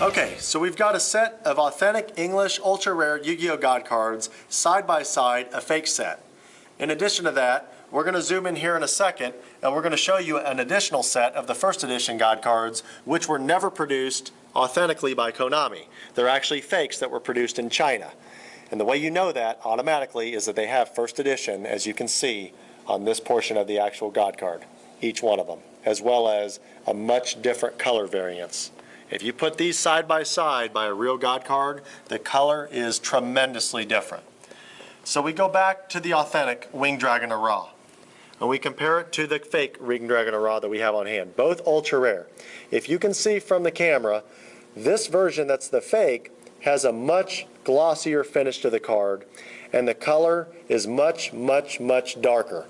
Okay, so we've got a set of authentic English ultra rare Yu-Gi-Oh God cards side by side, a fake set. In addition to that, we're going to zoom in here in a second and we're going to show you an additional set of the first edition God cards which were never produced authentically by Konami. They're actually fakes that were produced in China. And the way you know that automatically is that they have first edition, as you can see on this portion of the actual God card, each one of them, as well as a much different color variance. If you put these side by a real God card, the color is tremendously different. So we go back to the authentic Winged Dragon Ra, and we compare it to the fake Winged Dragon Ra that we have on hand, both ultra rare. If you can see from the camera, this version that's the fake has a much glossier finish to the card, and the color is much darker.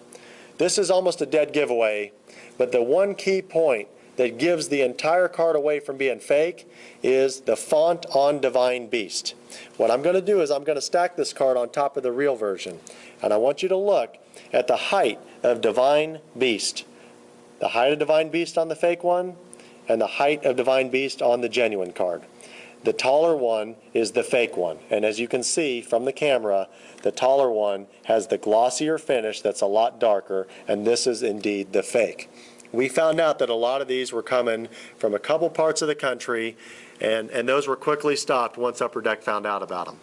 This is almost a dead giveaway, but the one key point that gives the entire card away from being fake is the font on Divine Beast. What I'm going to do is I'm going to stack this card on top of the real version, and I want you to look at the height of Divine Beast. The height of Divine Beast on the fake one and the height of Divine Beast on the genuine card. The taller one is the fake one, and as you can see from the camera, the taller one has the glossier finish that's a lot darker, and this is indeed the fake. We found out that a lot of these were coming from a couple parts of the country, and those were quickly stopped once Upper Deck found out about them.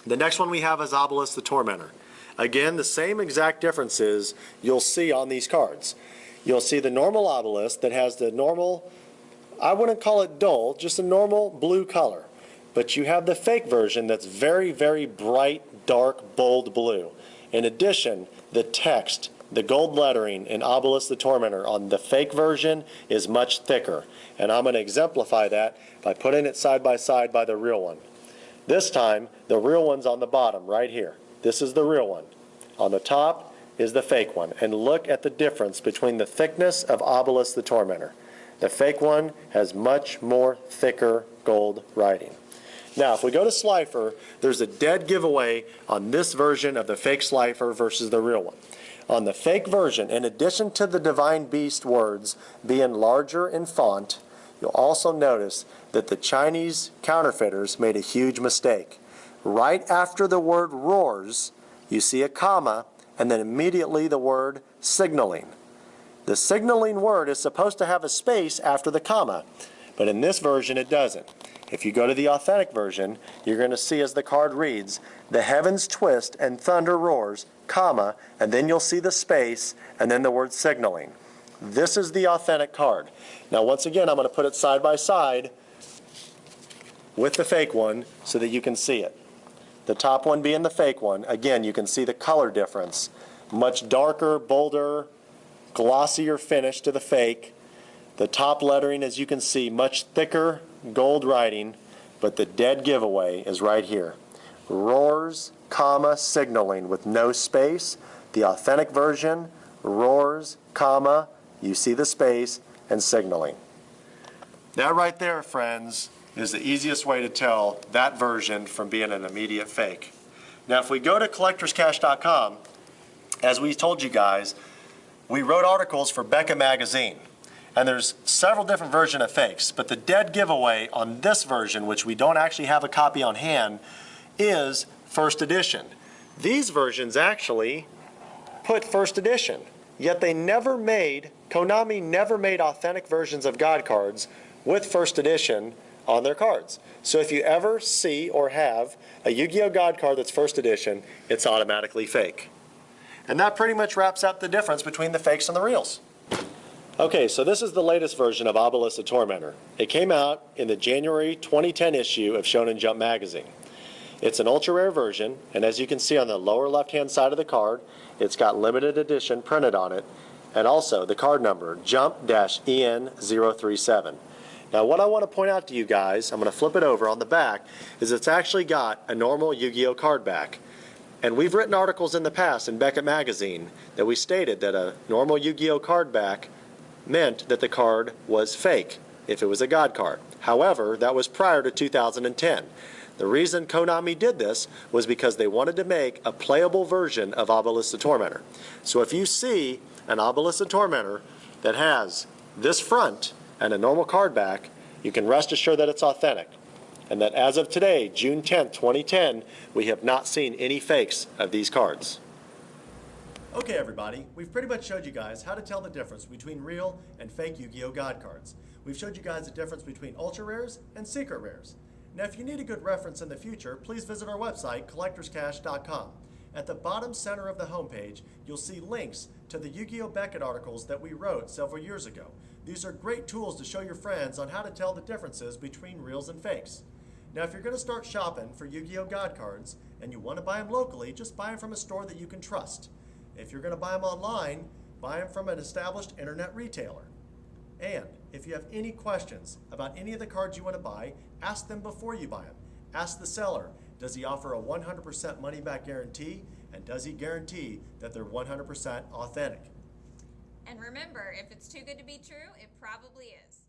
The next one we have is Ovilus the Tormentor. Again, the same exact differences you'll see on these cards. You'll see the normal Ovilus that has the normal, I wouldn't call it dull, just a normal blue color. But you have the fake version that's very bright, dark, bold blue. In addition, the text, the gold lettering in Ovilus the Tormentor on the fake version is much thicker, and I'm going to exemplify that by putting it side by the real one. This time, the real one's on the bottom right here. This is the real one. On the top is the fake one, and look at the difference between the thickness of Ovilus the Tormentor. The fake one has much more thicker gold writing. Now, if we go to Slifer, there's a dead giveaway on this version of the fake Slifer versus the real one. On the fake version, in addition to the Divine Beast words being larger in font, you'll also notice that the Chinese counterfeiters made a huge mistake. Right after the word roars, you see a comma, and then immediately the word signaling. The signaling word is supposed to have a space after the comma, but in this version it doesn't. If you go to the authentic version, you're going to see as the card reads, the heavens twist and thunder roars, comma, and then you'll see the space and then the word signaling. This is the authentic card. Now once again, I'm going to put it side by side with the fake one so that you can see it. The top one being the fake one, again you can see the color difference. Much darker, bolder, glossier finish to the fake. The top lettering, as you can see, much thicker gold writing, but the dead giveaway is right here. Roars, comma, signaling with no space. The authentic version, roars, comma, you see the space, and signaling. That right there, friends, is the easiest way to tell that version from being an immediate fake. Now, if we go to collectorscash.com, as we told you guys, we wrote articles for Becca Magazine. And there's several different versions of fakes, but the dead giveaway on this version, which we don't actually have a copy on hand, is first edition. These versions actually put first edition, yet they never made, Konami never made authentic versions of God cards with first edition on their cards. So if you ever see or have a Yu-Gi-Oh God card that's first edition, it's automatically fake. And that pretty much wraps up the difference between the fakes and the reals. Okay, so this is the latest version of Ovilus the Tormentor. It came out in the January 2010 issue of Shonen Jump magazine. It's an ultra rare version, and as you can see on the lower left-hand side of the card, it's got limited edition printed on it, and also the card number, Jump-EN037. Now what I want to point out to you guys, I'm going to flip it over on the back, is it's actually got a normal Yu-Gi-Oh card back. And we've written articles in the past in Beckett Magazine that we stated that a normal Yu-Gi-Oh card back meant that the card was fake if it was a God card. However, that was prior to 2010. The reason Konami did this was because they wanted to make a playable version of Ovilus the Tormentor. So if you see an Ovilus the Tormentor that has this front and a normal card back, You can rest assured that it's authentic, and that as of today, June 10th, 2010, we have not seen any fakes of these cards. Okay everybody, we've pretty much showed you guys how to tell the difference between real and fake Yu-Gi-Oh God cards. We've showed you guys the difference between ultra rares and secret rares. Now if you need a good reference in the future, please visit our website, collectorscash.com. At the bottom center of the homepage, you'll see links to the Yu-Gi-Oh Beckett articles that we wrote several years ago. These are great tools to show your friends on how to tell the differences between reals and fakes. Now if you're going to start shopping for Yu-Gi-Oh God cards and you want to buy them locally, just buy them from a store that you can trust. If you're going to buy them online, buy them from an established internet retailer. And if you have any questions about any of the cards you want to buy, ask them before you buy them. Ask the seller, does he offer a 100% money-back guarantee? And does he guarantee that they're 100% authentic? And remember, if it's too good to be true, it probably is.